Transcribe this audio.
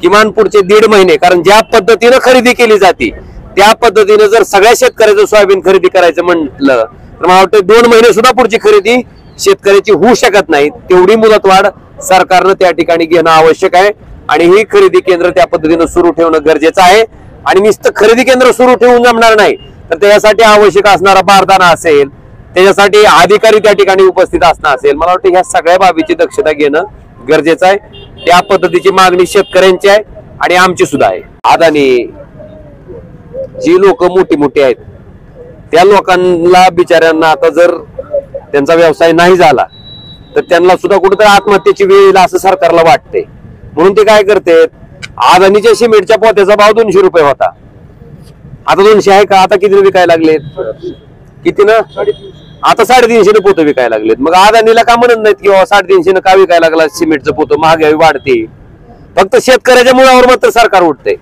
किमान पुढचे 1.5 महिने, कारण ज्या पद्धतीनं खरेदी केली जाते त्या पद्धतीने जर सगळ्या शेतकऱ्याचं सोयाबीन खरेदी करायचं म्हटलं तर मला वाटतं 2 महिने सुद्धा पुढची खरेदी शेतकऱ्याची होऊ शकत नाही. तेवढी मुदतवाढ सरकारनं त्या ठिकाणी घेणं आवश्यक आहे आणि ही खरेदी केंद्र त्या पद्धतीनं सुरू ठेवणं गरजेचं आहे. आणि नुसतं खरेदी केंद्र सुरू ठेवून जमणार नाही, तर त्याच्यासाठी आवश्यक असणारा बारदाना असेल, त्याच्यासाठी अधिकारी त्या ठिकाणी उपस्थित असणं असेल, मला वाटतं ह्या सगळ्या बाबीची दक्षता घेणं गरजेचं आहे. त्या पद्धतीची मागणी शेतकऱ्यांची आहे आणि आमची सुद्धा आहे. अदानी जी लोक मोठी मोठी आहेत त्या लोकांना बिचाऱ्यांना आता जर त्यांचा व्यवसाय नाही झाला तर त्यांना सुद्धा कुठेतरी आत्महत्येची वेळ येईल असं सरकारला वाटते. म्हणून ते काय करते, अदानीच्या सिमेंटच्या पोत्याचा भाव 200 रुपये होता, आता 200 आहे का? आता किती विकायला लागलेत? किती ना? आता 350 पोतं विकायला लागलेत. मग अदानीला का म्हणत नाहीत की 350 का विकायला लागला सिमेंटचं पोतं? महागाई वाढते, फक्त शेतकऱ्याच्या मुळावर मात्र सरकार उठते.